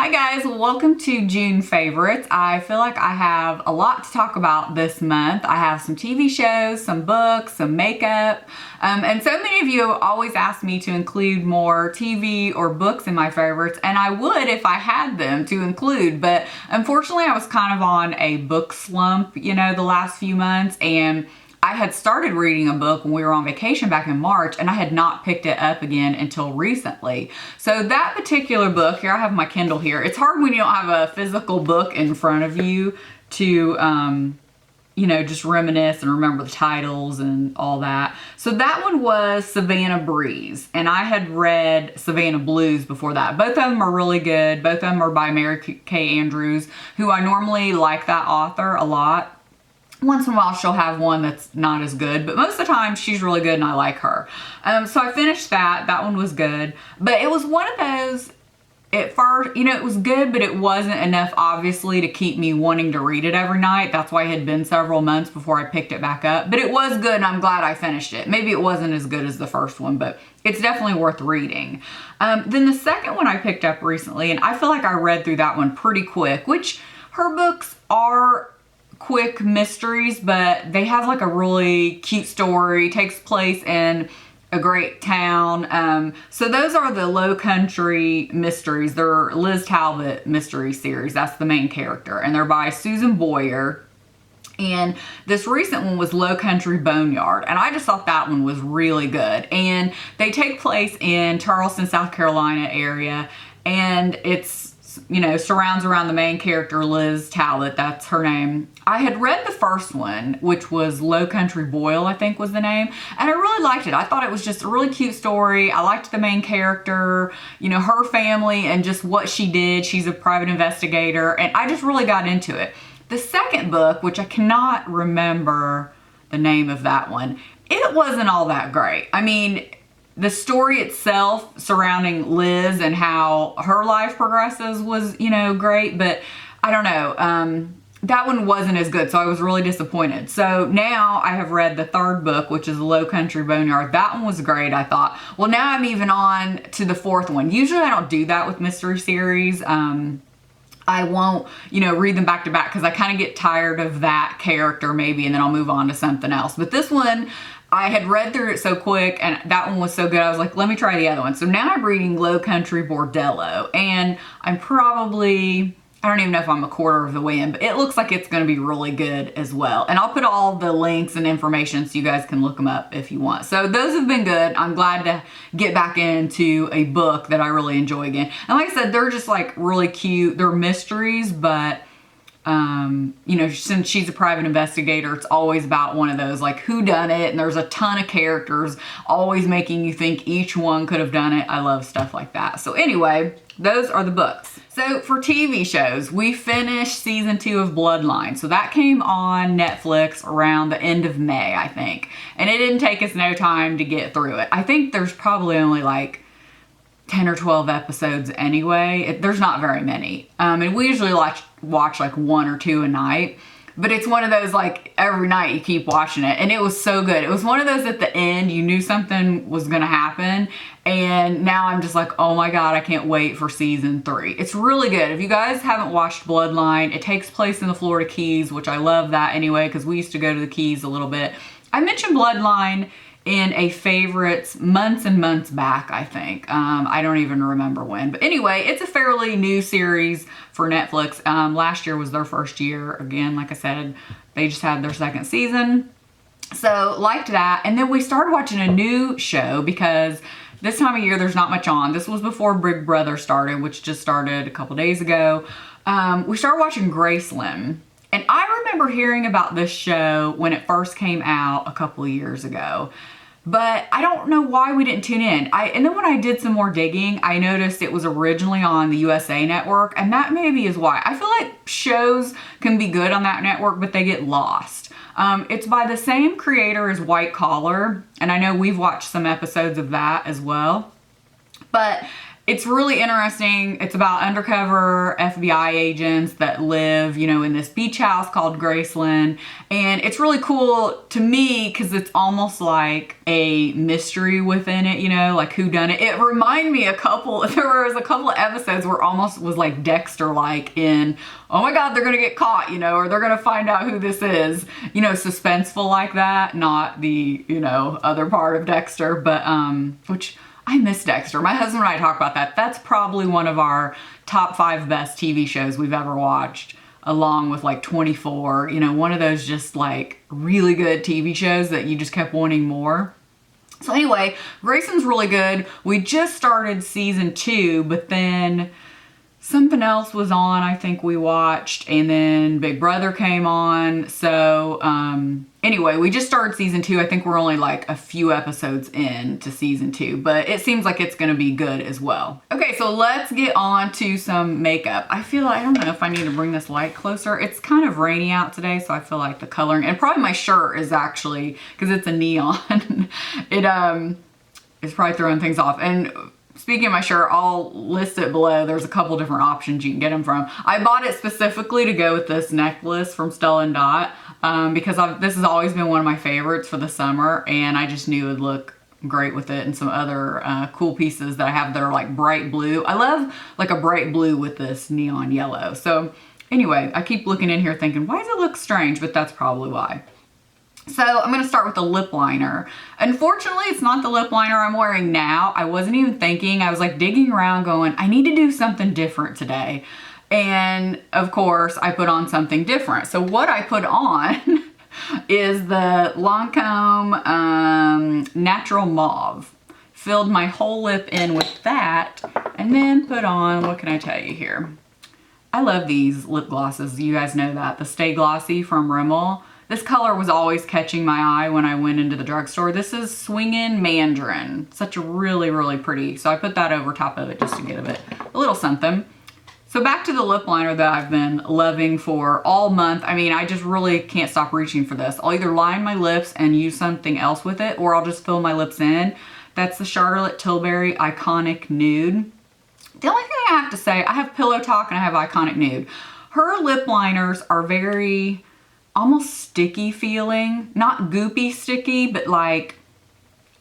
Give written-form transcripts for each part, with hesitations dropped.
Hi guys, welcome to June Favorites. I feel like I have a lot to talk about this month. I have some TV shows, some books, some makeup, and so many of you always ask me to include more TV or books in my favorites, and I would if I had them to include, but unfortunately I was kind of on a book slump, the last few months, and I had started reading a book when we were on vacation back in March, and I had not picked it up again until recently. So that particular book, here I have my Kindle here. It's hard when you don't have a physical book in front of you to, just reminisce and remember the titles and all that. So that one was Savannah Breeze, and I had read Savannah Blues before that. Both of them are really good. Both of them are by Mary Kay Andrews, who I normally like that author a lot. Once in a while she'll have one that's not as good, but most of the time she's really good and I like her. So I finished that. That one was good. But it was one of those, at first, it was good, but it wasn't enough, obviously, to keep me wanting to read it every night. That's why it had been several months before I picked it back up. But it was good and I'm glad I finished it. Maybe it wasn't as good as the first one, but it's definitely worth reading. Then the second one I picked up recently, and I feel like I read through that one pretty quick, which her books are quick mysteries, but they have like a really cute story. Takes place in a great town. So those are the Low Country mysteries. They're Liz Talbot mystery series. That's the main character, and they're by Susan Boyer. And this recent one was Low Country Boneyard, and I just thought that one was really good. And they take place in Charleston, South Carolina area, and it's surrounds around the main character, Liz Talbot, that's her name. I had read the first one, which was Low Country Boyle, I think was the name, and I really liked it. I thought it was just a really cute story. I liked the main character, her family and just what she did. She's a private investigator, and I just really got into it. The second book, which I cannot remember the name of that one, it wasn't all that great. I mean, the story itself surrounding Liz and how her life progresses was, great, but I don't know. That one wasn't as good, so I was really disappointed. So now I have read the third book, which is Low Country Boneyard. That one was great, I thought. Well, now I'm even on to the fourth one. Usually I don't do that with mystery series. I won't, read them back to back because I kind of get tired of that character maybe, and then I'll move on to something else. But this one, I had read through it so quick, and that one was so good, I was like, let me try the other one. So now I'm reading Low Country Bordello, and I'm probably, I don't even know if I'm a quarter of the way in, but it looks like it's going to be really good as well. And I'll put all the links and information so you guys can look them up if you want. So those have been good. I'm glad to get back into a book that I really enjoy again. And like I said, they're just like really cute. They're mysteries, but since she's a private investigator, it's always about one of those like who done it, and there's a ton of characters always making you think each one could have done it. I love stuff like that. So anyway, those are the books. So for TV shows, we finished season 2 of Bloodline. So that came on Netflix around the end of May, I think. And it didn't take us no time to get through it. I think there's probably only like 10 or 12 episodes anyway. There's not very many. And we usually watch like 1 or 2 a night. But it's one of those like every night you keep watching it. And it was so good. It was one of those at the end you knew something was going to happen. And now I'm just like, oh my God, I can't wait for season 3. It's really good. If you guys haven't watched Bloodline, it takes place in the Florida Keys, which I love that anyway because we used to go to the Keys a little bit. I mentioned Bloodline in a favorites months and months back, I think. I don't even remember when. But anyway, it's a fairly new series for Netflix. Last year was their first year. Again, like I said, they just had their second season. So liked that. And then we started watching a new show because this time of year there's not much on. This was before Big Brother started, which just started a couple days ago. We started watching Graceland. And I remember hearing about this show when it first came out a couple of years ago, but I don't know why we didn't tune in. And then when I did some more digging, I noticed it was originally on the USA Network, and that maybe is why. I feel like shows can be good on that network, but they get lost. It's by the same creator as White Collar, and I know we've watched some episodes of that as well. But It's really interesting. It's about undercover FBI agents that live, you know, in this beach house called Graceland. And it's really cool to me because it's almost like a mystery within it, you know, like whodunit. It reminded me there was a couple of episodes where almost was like Dexter-like in, oh my God, they're going to get caught, you know, or they're going to find out who this is, you know, suspenseful like that. Not the, you know, other part of Dexter, but, which I miss Dexter. My husband and I talk about that. That's probably one of our top 5 best TV shows we've ever watched, along with like 24, you know, one of those just like really good TV shows that you just kept wanting more. So anyway, Grayson's really good. We just started season 2, but then something else was on, I think we watched, and then Big Brother came on. So anyway, we just started season 2. I think we're only like a few episodes in to season 2, but it seems like it's gonna be good as well. Okay, so let's get on to some makeup. I don't know if I need to bring this light closer. It's kind of rainy out today, so I feel like the coloring, and probably my shirt is actually, because it's a neon, it's probably throwing things off. And speaking of my shirt, I'll list it below. There's a couple different options you can get them from. I bought it specifically to go with this necklace from Stella & Dot because this has always been one of my favorites for the summer, and I just knew it would look great with it, and some other cool pieces that I have that are like bright blue. I love like a bright blue with this neon yellow. So anyway, I keep looking in here thinking, why does it look strange? But that's probably why. So I'm going to start with the lip liner. Unfortunately, it's not the lip liner I'm wearing now. I wasn't even thinking. I was like digging around going, I need to do something different today. And of course, I put on something different. So what I put on is the Lancome Natural Mauve. Filled my whole lip in with that, and then put on, what can I tell you here? I love these lip glosses. You guys know that. The Stay Glossy from Rimmel. This color was always catching my eye when I went into the drugstore. This is Swingin' Mandarin. Such a really, really pretty. So I put that over top of it just to give it a little something. So back to the lip liner that I've been loving for all month. I mean, I just really can't stop reaching for this. I'll either line my lips and use something else with it, or I'll just fill my lips in. That's the Charlotte Tilbury Iconic Nude. The only thing I have to say, I have Pillow Talk and I have Iconic Nude. Her lip liners are very almost sticky feeling, not goopy sticky, but like,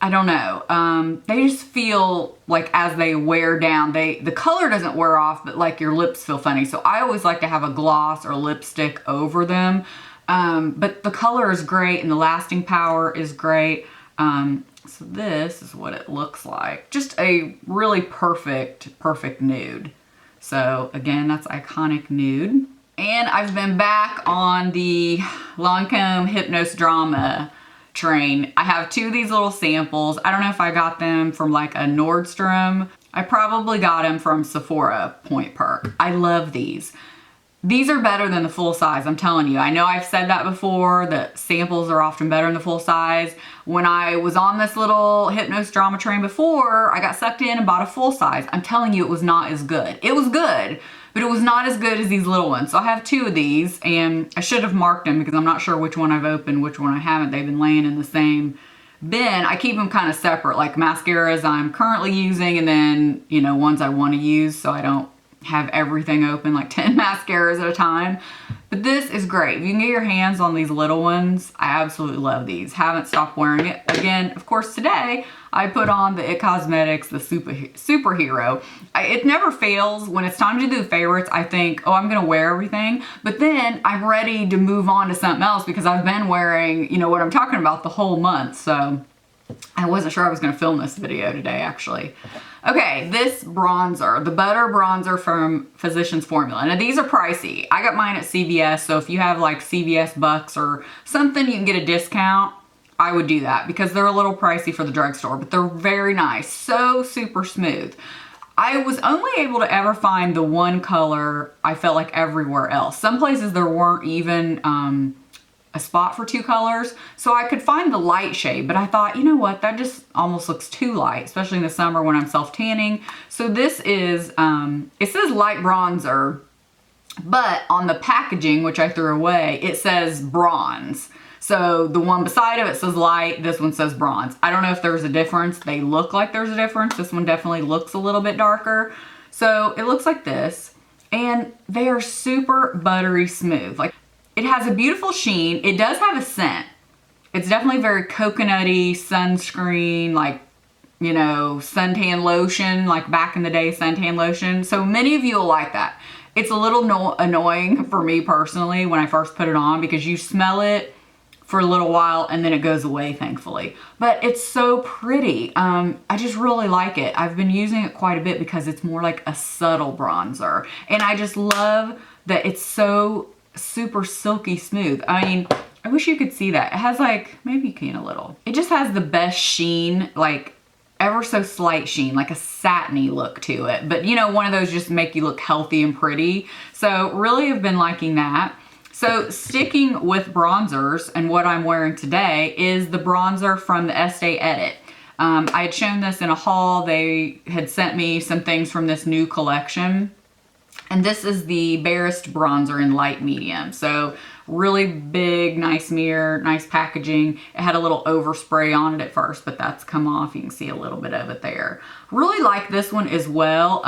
I don't know. They just feel like as they wear down, the color doesn't wear off, but like your lips feel funny. So I always like to have a gloss or lipstick over them. But the color is great and the lasting power is great. So this is what it looks like. Just a really perfect nude. So again, that's Iconic Nude. And I've been back on the Lancome Hypnose Drama train. I have 2 of these little samples. I don't know if I got them from like a Nordstrom. I probably got them from Sephora Point Perk. I love these. These are better than the full size, I'm telling you. I know I've said that before, that samples are often better than the full size. When I was on this little Hypnose Drama train before, I got sucked in and bought a full size. I'm telling you, it was not as good. It was good, but it was not as good as these little ones. So I have 2 of these, and I should have marked them because I'm not sure which one I've opened, which one I haven't. They've been laying in the same bin. I keep them kind of separate, like mascaras I'm currently using, and then, you know, ones I want to use, so I don't have everything open, like 10 mascaras at a time. But this is great. If you can get your hands on these little ones, I absolutely love these. Haven't stopped wearing it. Again, of course, today I put on the It Cosmetics, the Superhero. It never fails. When it's time to do the favorites, I think, oh, I'm going to wear everything. But then I'm ready to move on to something else because I've been wearing, you know, what I'm talking about the whole month. So I wasn't sure I was going to film this video today, actually. Okay, this bronzer, the Butter Bronzer from Physicians Formula. Now, these are pricey. I got mine at CVS, so if you have like CVS bucks or something, you can get a discount. I would do that because they're a little pricey for the drugstore, but they're very nice. So super smooth. I was only able to ever find the one color I felt like everywhere else. Some places there weren't even a spot for 2 colors, so I could find the light shade, but I thought, you know what, that just almost looks too light, especially in the summer when I'm self-tanning. So this is, it says light bronzer, but on the packaging, which I threw away, it says bronze. So the one beside it says light, this one says bronze. I don't know if there's a difference. They look like there's a difference. This one definitely looks a little bit darker. So it looks like this, and they are super buttery smooth. Like, it has a beautiful sheen. It does have a scent. It's definitely very coconutty, sunscreen, like, you know, suntan lotion, like back in the day suntan lotion. So many of you will like that. It's a little annoying for me personally when I first put it on, because you smell it for a little while and then it goes away, thankfully. But it's so pretty. I just really like it. I've been using it quite a bit because it's more like a subtle bronzer. And I just love that it's so super silky smooth. I mean, I wish you could see that. It has like, maybe you can a little. It just has the best sheen, like ever so slight sheen, like a satiny look to it. But you know, one of those just make you look healthy and pretty. So really have been liking that. So sticking with bronzers, and what I'm wearing today is the bronzer from the Estee Edit. I had shown this in a haul. They had sent me some things from this new collection. And this is the Barest bronzer in light medium. So really big, nice mirror, nice packaging. It had a little overspray on it at first, but that's come off. You can see a little bit of it there. Really like this one as well.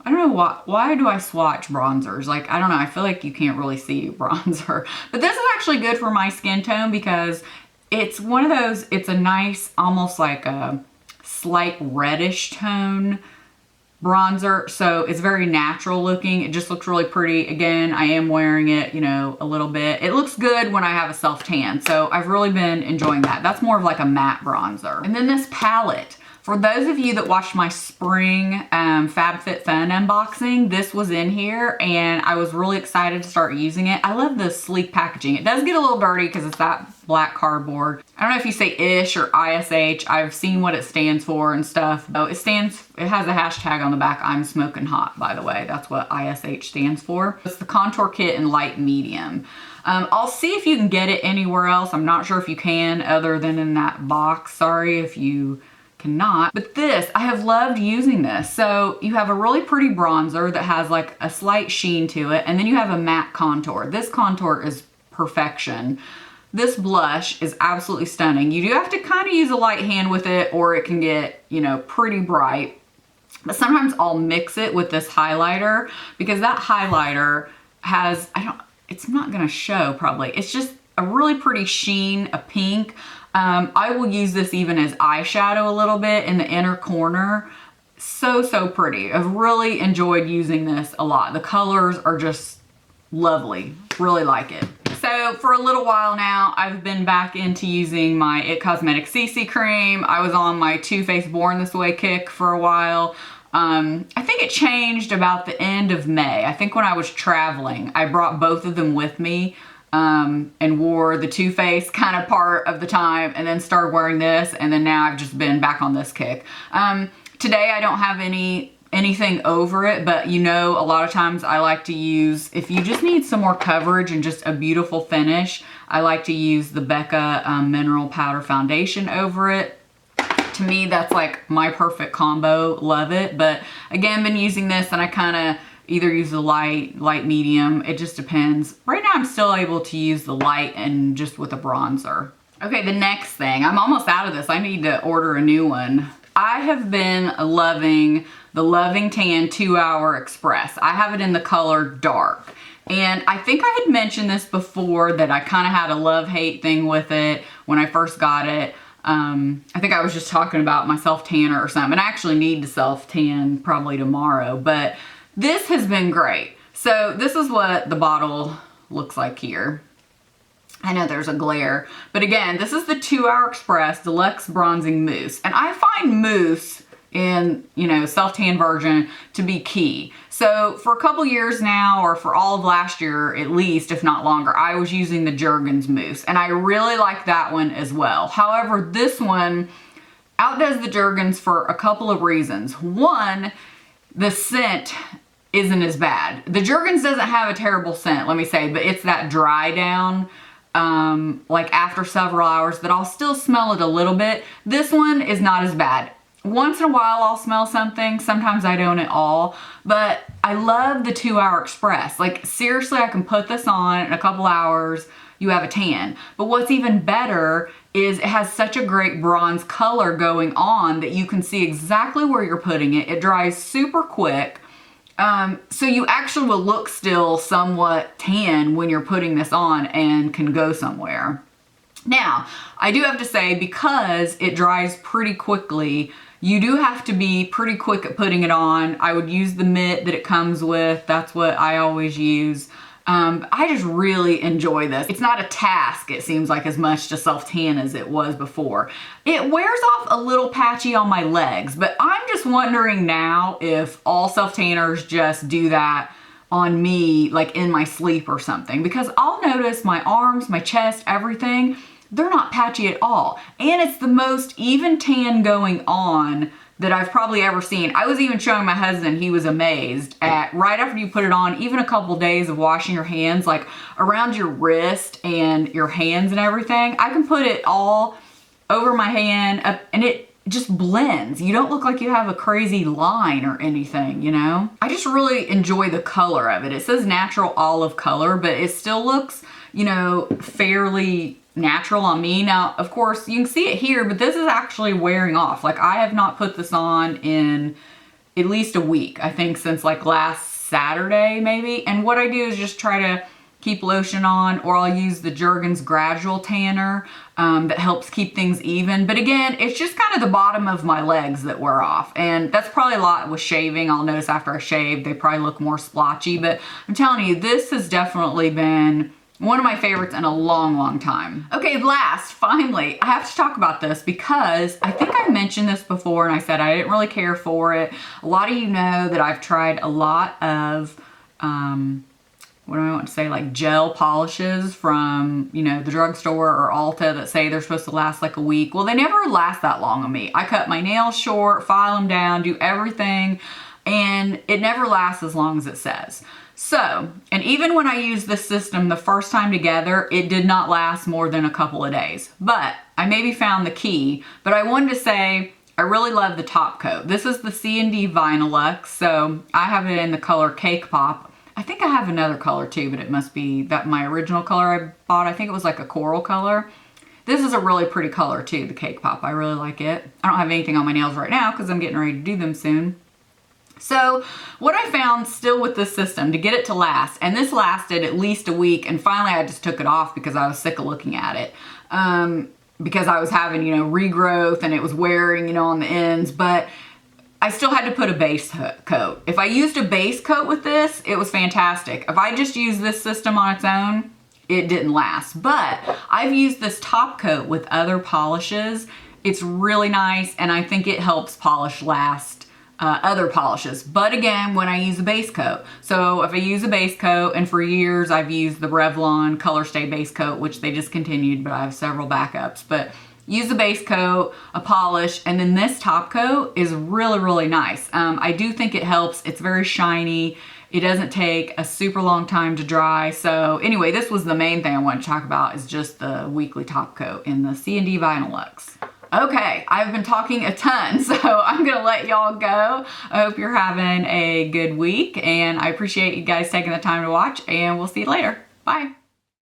I don't know why do I swatch bronzers? Like, I don't know. I feel like you can't really see bronzer. But this is actually good for my skin tone because it's one of those, it's a nice, almost like a slight reddish tone bronzer. So it's very natural looking. It just looks really pretty. Again, I am wearing it, you know, a little bit. It looks good when I have a self tan. So I've really been enjoying that. That's more of like a matte bronzer. And then this palette. For those of you that watched my spring FabFitFun unboxing, this was in here and I was really excited to start using it. I love the sleek packaging. It does get a little dirty because it's that black cardboard. I don't know if you say ish or ISH. I've seen what it stands for and stuff. Oh, it has a hashtag on the back. I'm smoking hot, by the way. That's what ISH stands for. It's the contour kit in light medium. I'll see if you can get it anywhere else. I'm not sure if you can other than in that box. Sorry if you cannot. But this, I have loved using this. So you have a really pretty bronzer that has like a slight sheen to it, and then you have a matte contour. This contour is perfection. This blush is absolutely stunning. You do have to kind of use a light hand with it or it can get, you know, pretty bright. But sometimes I'll mix it with this highlighter because that highlighter has, it's not gonna show probably. It's just a really pretty sheen, a pink. I will use this even as eyeshadow a little bit in the inner corner. So pretty. I've really enjoyed using this a lot. The colors are just lovely. Really like it. So for a little while now, I've been back into using my It Cosmetics CC cream. I was on my Too Faced Born This Way kick for a while. I think it changed about the end of May. I think when I was traveling, I brought both of them with me. And wore the Too Faced kind of part of the time and then started wearing this, and then now I've just been back on this kick. Today I don't have anything over it, but you know, a lot of times I like to use, if you just need some more coverage and just a beautiful finish, I like to use the Becca Mineral Powder Foundation over it. To me, that's like my perfect combo. Love it. But again, been using this and I kind of either use the light, medium. It just depends. Right now I'm still able to use the light and just with a bronzer. Okay, the next thing. I'm almost out of this. I need to order a new one. I have been loving the Loving Tan 2-Hour Express. I have it in the color dark. And I think I had mentioned this before that I kind of had a love-hate thing with it when I first got it. I think I was just talking about my self-tanner or something. I actually need to self-tan probably tomorrow, but this has been great. So this is what the bottle looks like here. I know there's a glare, but again, this is the 2-Hour Express Deluxe Bronzing Mousse. And I find mousse in, you know, self-tan version to be key. So for a couple years now, or for all of last year at least, if not longer, I was using the Jergens mousse and I really like that one as well. However, this one outdoes the Jergens for a couple of reasons. One, the scent isn't as bad. The Jergens doesn't have a terrible scent, let me say, but it's that dry down, like after several hours that I'll still smell it a little bit. This one is not as bad. once in a while I'll smell something. Sometimes I don't at all. But I love the 2 Hour Express. Like seriously, I can put this on in a couple hours. You have a tan. But what's even better is it has such a great bronze color going on that you can see exactly where you're putting it. It dries super quick. So you actually will look still somewhat tan when you're putting this on and can go somewhere. Now, I do have to say, because it dries pretty quickly, you do have to be pretty quick at putting it on. I would use the mitt that it comes with. That's what I always use. I just really enjoy this. It's not a task, it seems like, as much to self-tan as it was before. It wears off a little patchy on my legs, but I'm just wondering now if all self-tanners just do that on me, like in my sleep or something, because I'll notice my arms, my chest, everything, they're not patchy at all. And it's the most even tan going on that I've probably ever seen. I was even showing my husband, he was amazed at right after you put it on, even a couple days of washing your hands, like around your wrist and your hands and everything. I can put it all over my hand up, and it just blends. You don't look like you have a crazy line or anything, you know? I just really enjoy the color of it. It says natural olive color, but it still looks, you know, fairly natural on me. Now, of course, you can see it here, but this is actually wearing off. Like, I have not put this on in at least a week, I think, since like last Saturday maybe. And what I do is just try to keep lotion on, or I'll use the Jergens Gradual Tanner that helps keep things even. But again, it's just kind of the bottom of my legs that wear off. And that's probably a lot with shaving. I'll notice after I shave, they probably look more splotchy. But I'm telling you, this has definitely been one of my favorites in a long, long time. Okay, last, finally, I have to talk about this because I think I mentioned this before and I said I didn't really care for it. A lot of you know that I've tried a lot of, what do I want to say, like gel polishes from, you know, the drugstore or Ulta that say they're supposed to last like a week. Well, they never last that long on me. I cut my nails short, file them down, do everything, and it never lasts as long as it says. So, and even when I used this system the first time together, it did not last more than a couple of days. But I maybe found the key. But I wanted to say, I really love the top coat. This is the C&D Vinylux, so I have it in the color Cake Pop. I think I have another color too, but it must be that my original color I bought. I think it was like a coral color. This is a really pretty color too, the Cake Pop. I really like it. I don't have anything on my nails right now because I'm getting ready to do them soon. So what I found still with this system to get it to last, and this lasted at least a week, and finally I just took it off because I was sick of looking at it. Because I was having, you know, regrowth and it was wearing, you know, on the ends, but I still had to put a base coat. If I used a base coat with this, it was fantastic. If I just used this system on its own, it didn't last. But I've used this top coat with other polishes. It's really nice, and I think it helps polish last other polishes. But again, when I use a base coat. So if I use a base coat, and for years I've used the Revlon Color Stay base coat, which they discontinued, but I have several backups. But use a base coat, a polish, and then this top coat is really, really nice. I do think it helps. It's very shiny. It doesn't take a super long time to dry. So anyway, this was the main thing I wanted to talk about, is just the weekly top coat in the C&D Vinylux. Okay, I've been talking a ton, so I'm gonna let y'all go. I hope you're having a good week, and I appreciate you guys taking the time to watch, and we'll see you later. Bye.